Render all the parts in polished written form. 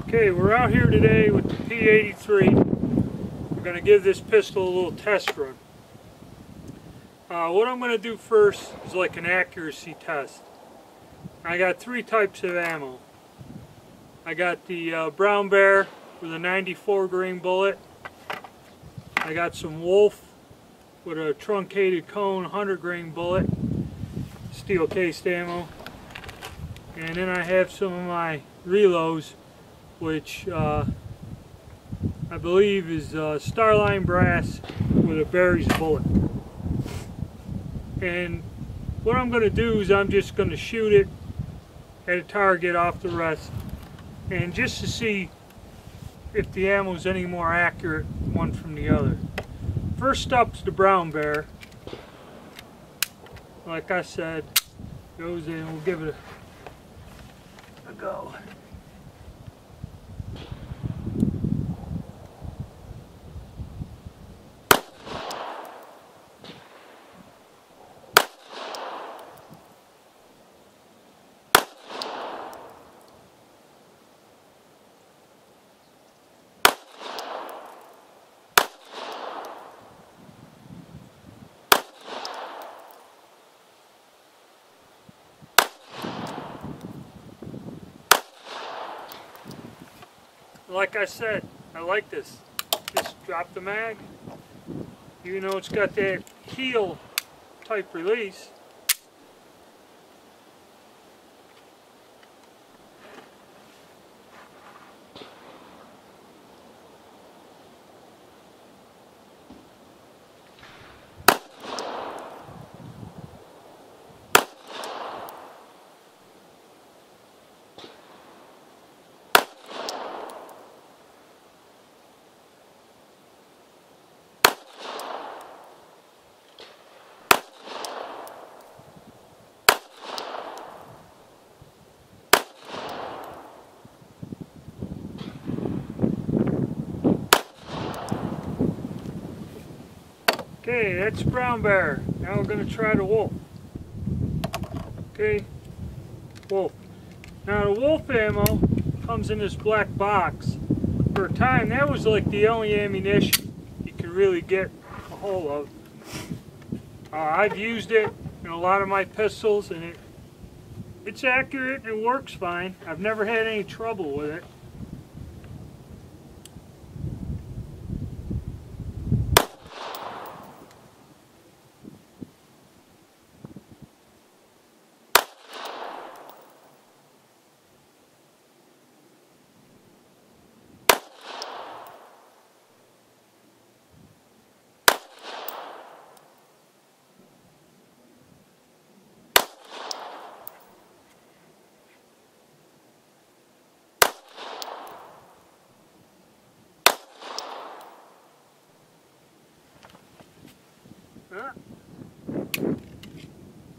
Okay, we're out here today with the P-83. We're going to give this pistol a little test run. What I'm going to do first is like an accuracy test. I got three types of ammo. I got the Brown Bear with a 94 grain bullet. I got some Wolf with a truncated cone 100 grain bullet, steel cased ammo. And then I have some of my reloads, which I believe is Starline brass with a Barry's bullet. And what I'm going to do is I'm just going to shoot it at a target off the rest, and just to see if the ammo is any more accurate one from the other. First up's the Brown Bear. Like I said, goes in. We'll give it a go. Like I said, I like this. Just drop the mag. Even though it's got that heel type release. Okay, that's Brown Bear. Now we're going to try the Wolf. Okay, Wolf. Now the Wolf ammo comes in this black box. For a time, that was like the only ammunition you could really get a hold of. I've used it in a lot of my pistols, and it's accurate and works fine. I've never had any trouble with it.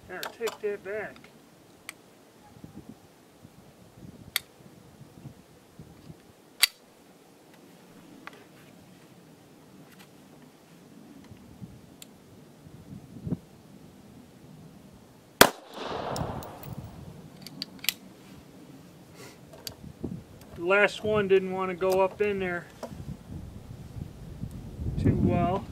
Gotta take that back. The last one didn't want to go up in there too well.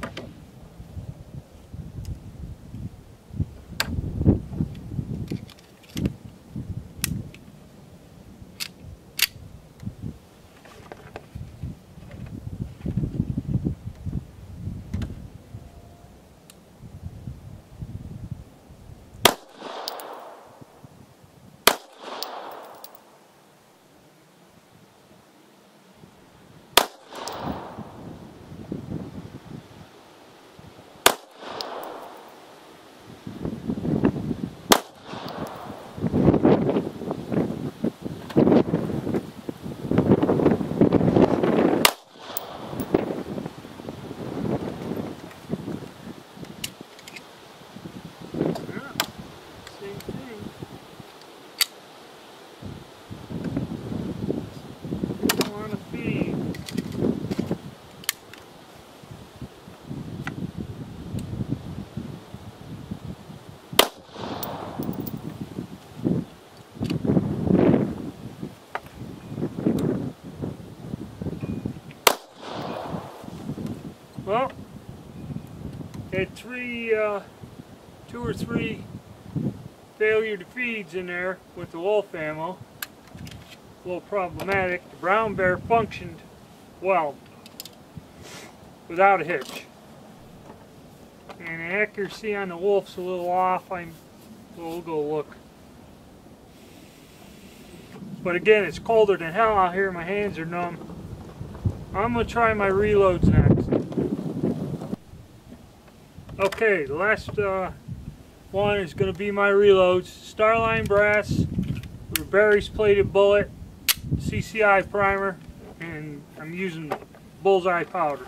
Well, had two or three failure to feeds in there with the wolf ammo. A little problematic. The brown bear functioned well without a hitch. And the accuracy on the wolf's a little off. We'll go look. But again, it's colder than hell out here. My hands are numb. I'm going to try my reloads next. Okay, the last one is going to be my reloads. Starline brass, with a berries plated bullet, CCI primer, and I'm using bullseye powder.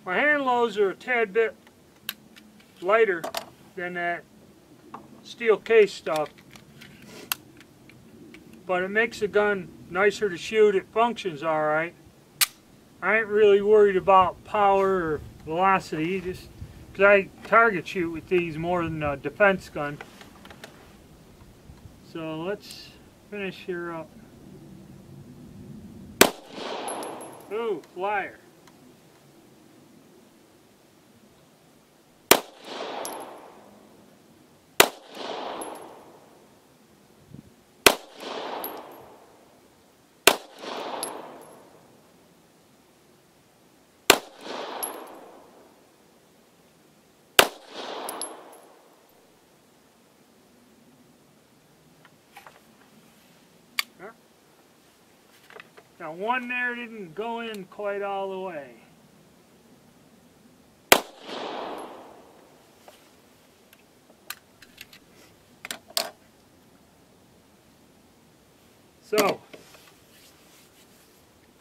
My hand loads are a tad bit lighter than that steel case stuff, but it makes the gun nicer to shoot. It functions alright. I ain't really worried about power or velocity, just because I target shoot with these more than a defense gun. So let's finish here up. Ooh, flyer. Now one there didn't go in quite all the way. So,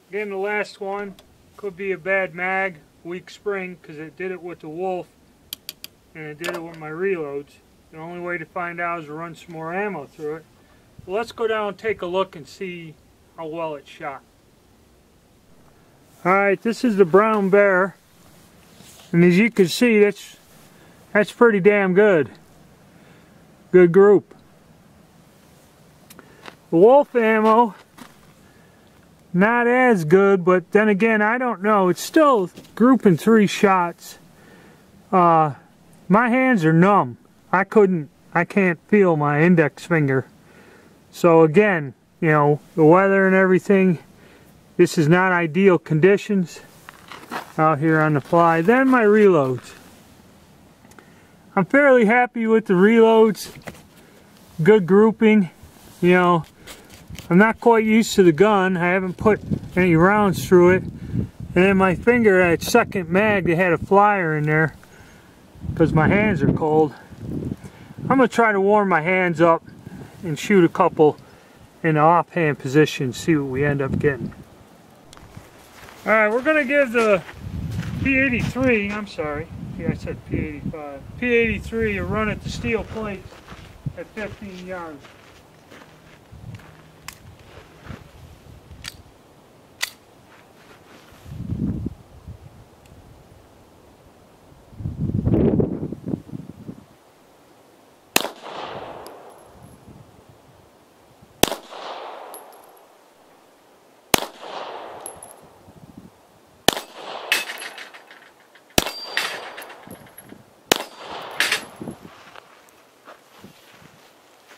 again, the last one could be a bad mag, weak spring, because it did it with the wolf and it did it with my reloads. The only way to find out is to run some more ammo through it. Well, let's go down and take a look and see how well it's shot. Alright, this is the brown bear, and as you can see, that's pretty damn good. Good group. The wolf ammo, not as good, but then again, I don't know. It's still grouping 3 shots. My hands are numb. I can't feel my index finger. So again, you know, the weather and everything, this is not ideal conditions out here on the fly. Then my reloads. I'm fairly happy with the reloads. Good grouping. You know, I'm not quite used to the gun. I haven't put any rounds through it. And then my finger at second mag, they had a flyer in there because my hands are cold. I'm going to try to warm my hands up and shoot a couple in the offhand position, see what we end up getting. Alright, we're going to give the P-83, I'm sorry, yeah, I said P-85, P-83 a run at the steel plates at 15 yards.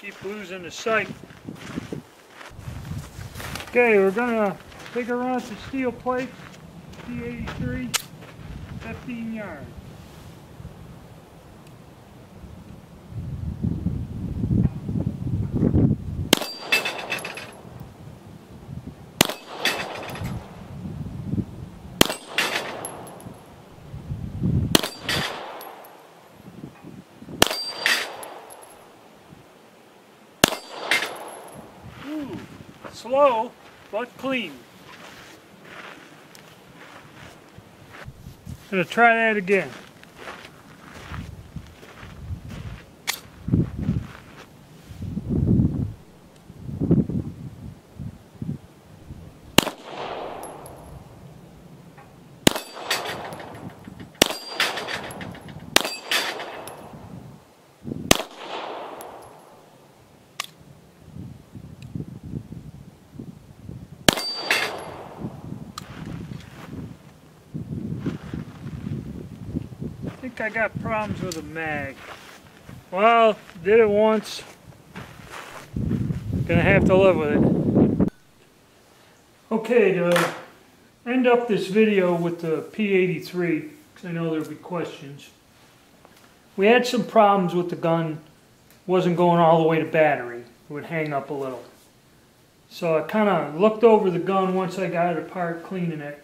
Keep losing the sight. Okay, we're gonna take a run at the steel plate, P-83, 15 yards. Slow, but clean. Gonna try that again. I think I got problems with a mag. Well, did it once. Gonna have to live with it. Okay, to end up this video with the P-83, because I know there'll be questions. We had some problems with the gun. Wasn't going all the way to battery. It would hang up a little. So I kind of looked over the gun once I got it apart, cleaning it.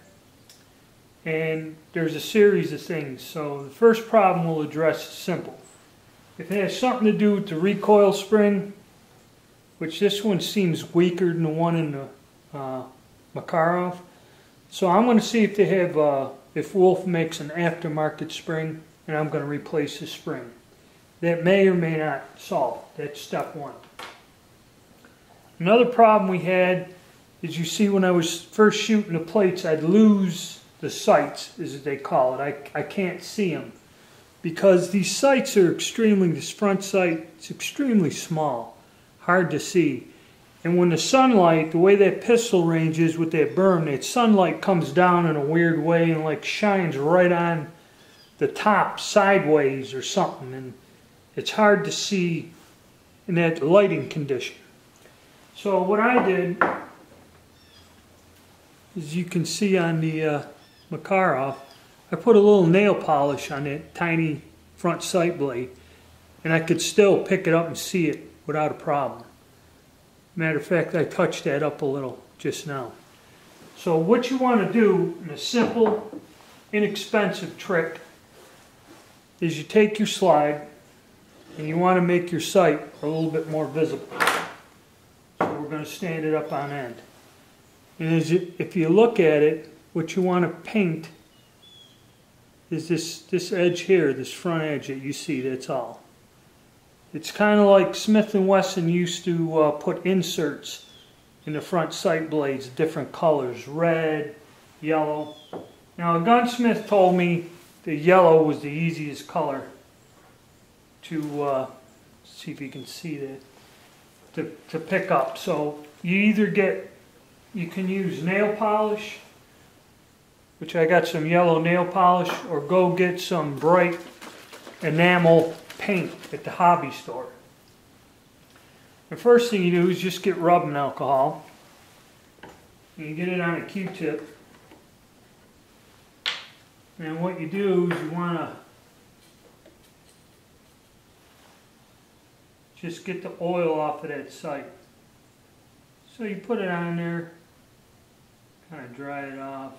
And there's a series of things. So the first problem we'll address is simple. If it has something to do with the recoil spring, which this one seems weaker than the one in the Makarov. So I'm going to see if they have, if Wolf makes an aftermarket spring, and I'm going to replace the spring. That may or may not solve it. That's step one. Another problem we had is, you see, when I was first shooting the plates, I'd lose the sights, as they call it. I can't see them because these sights are extremely, this front sight, it's extremely small, hard to see. And when the sunlight, the way that pistol range is with that berm, that sunlight comes down in a weird way and like shines right on the top sideways or something, and it's hard to see in that lighting condition. So what I did, as you can see on the Makarov, I put a little nail polish on that tiny front sight blade, and I could still pick it up and see it without a problem. Matter of fact, I touched that up a little just now. So what you want to do, in a simple, inexpensive trick, is you take your slide and you want to make your sight a little bit more visible. So we're going to stand it up on end. And if you look at it, what you want to paint is this edge here, this front edge that you see, that's all. It's kind of like Smith & Wesson used to put inserts in the front sight blades, different colors, red, yellow. Now a gunsmith told me the yellow was the easiest color to, see if you can see that, to pick up. So you either you can use nail polish, which I got some yellow nail polish, or go get some bright enamel paint at the hobby store. The first thing you do is just get rubbing alcohol. And you get it on a Q-tip. And what you do is you want to just get the oil off of that sight. So you put it on there, kind of dry it off,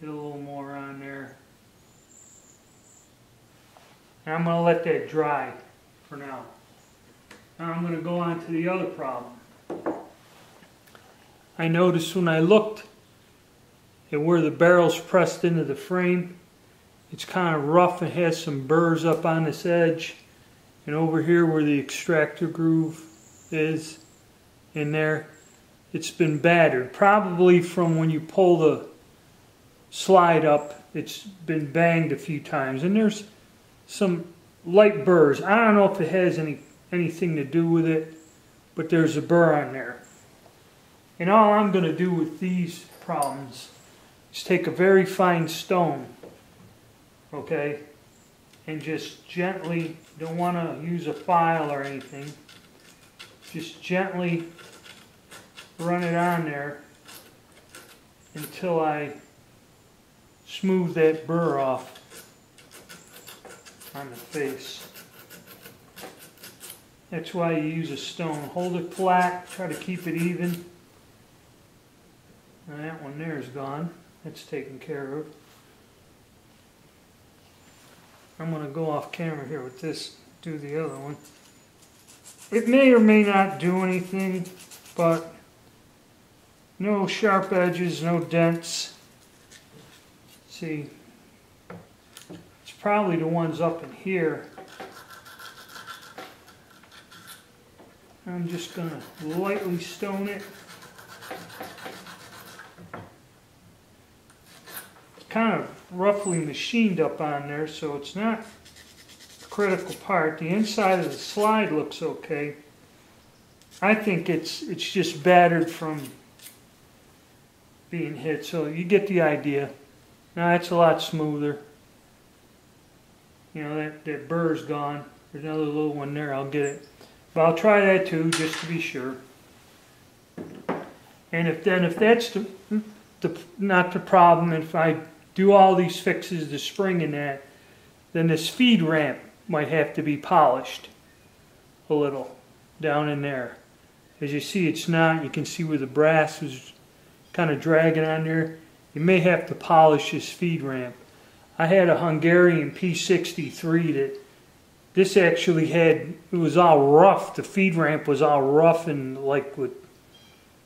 get a little more on there. And I'm going to let that dry for now. Now I'm going to go on to the other problem. I noticed when I looked at where the barrel's pressed into the frame, it's kind of rough and has some burrs up on this edge. And over here where the extractor groove is, in there, it's been battered. Probably from when you pull the slide up, it's been banged a few times. And there's some light burrs. I don't know if it has anything to do with it, but there's a burr on there. And all I'm going to do with these problems is take a very fine stone, okay, and just gently, don't want to use a file or anything, just gently run it on there until I smooth that burr off on the face. That's why you use a stone. Hold it flat, try to keep it even. And that one there is gone. That's taken care of. I'm going to go off camera here with this, do the other one. It may or may not do anything, but No sharp edges, no dents. See, it's probably the ones up in here. I'm just going to lightly stone it. It's kind of roughly machined up on there, so it's not a critical part. The inside of the slide looks okay. I think it's just battered from being hit, so you get the idea. Now it's a lot smoother. You know, that burr's gone. There's another little one there, I'll get it. But I'll try that too, just to be sure. And if that's not the problem, if I do all these fixes, the spring and that, then this feed ramp might have to be polished a little down in there. As you see, it's not. You can see where the brass is kind of dragging on there. You may have to polish this feed ramp. I had a Hungarian P-83 that this actually had, it was all rough. The feed ramp was all rough and like with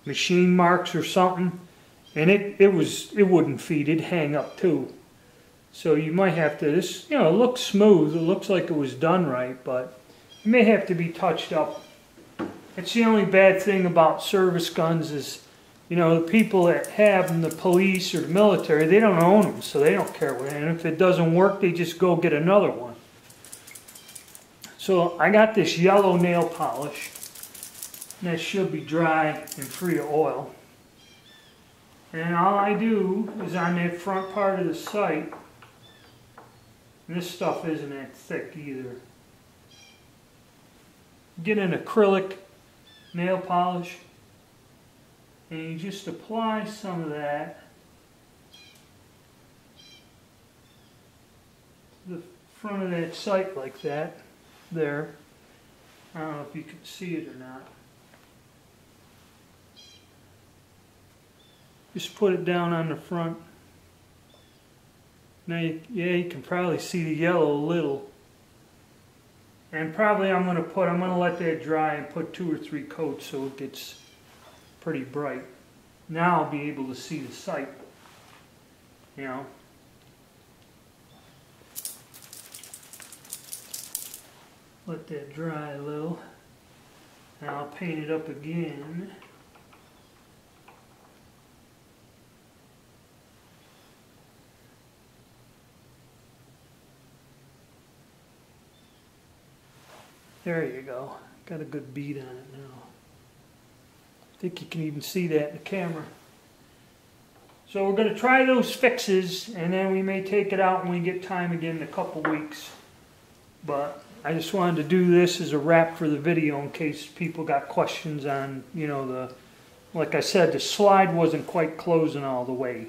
machine marks or something. And it wouldn't feed, it'd hang up too. So you might have to, this, you know, it looks smooth. It looks like it was done right, but it may have to be touched up. It's the only bad thing about service guns is, you know, the people that have them, the police or the military, they don't own them, so they don't care what. And if it doesn't work, they just go get another one. So I got this yellow nail polish, and that should be dry and free of oil. And all I do is on that front part of the sight, and this stuff isn't that thick either, get an acrylic nail polish, and you just apply some of that to the front of that sight like that, there. I don't know if you can see it or not. Just put it down on the front. Now, you can probably see the yellow a little. And probably I'm going to let that dry and put 2 or 3 coats so it gets pretty bright. Now I'll be able to see the sight. You know. Let that dry a little. And I'll paint it up again. There you go. Got a good bead on it now. I think you can even see that in the camera. So we're going to try those fixes, and then we may take it out when we get time again in a couple weeks. But I just wanted to do this as a wrap for the video in case people got questions on, you know, like I said, the slide wasn't quite closing all the way.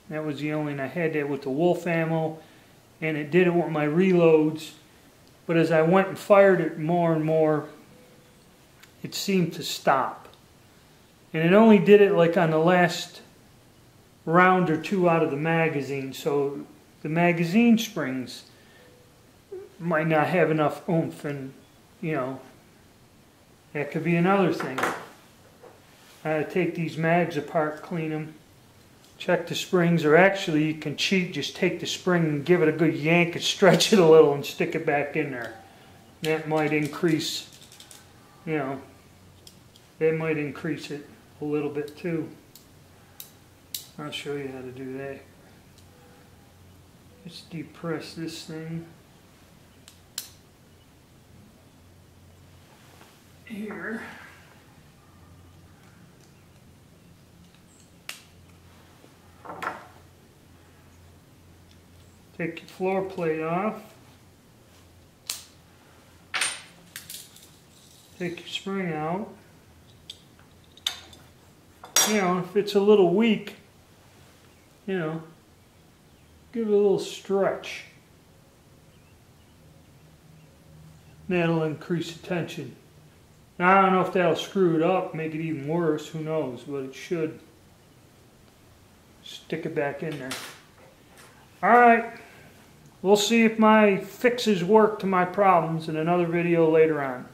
That was the only, and I had that with the wolf ammo, and it did it with my reloads. But as I went and fired it more and more, it seemed to stop. And it only did it like on the last round or 2 out of the magazine. So the magazine springs might not have enough oomph, and, you know, that could be another thing. I had to take these mags apart, clean them, check the springs, or actually you can cheat, just take the spring and give it a good yank and stretch it a little and stick it back in there. That might increase, you know, that might increase it a little bit too. I'll show you how to do that. Just depress this thing. Here. Take your floor plate off. Take your spring out. You know, if it's a little weak, you know, give it a little stretch. That'll increase the tension. Now, I don't know if that'll screw it up, make it even worse, who knows, but it should. Stick it back in there. Alright, we'll see if my fixes work to my problems in another video later on.